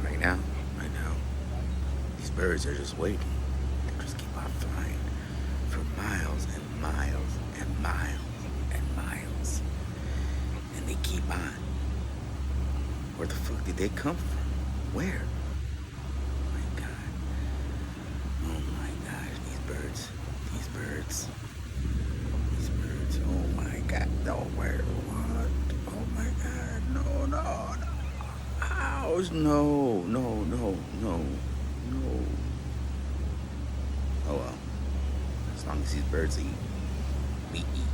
Right now, these birds are just waiting. They just keep on flying for miles and miles and miles and miles. And they keep on. Where the fuck did they come from? Where? Oh my god. Oh my gosh, these birds, these birds. Oh my god, no, where, what? Oh my god, no, no, no. Ouch, no, no, no, no, no. Oh well, as long as these birds eat, we eat.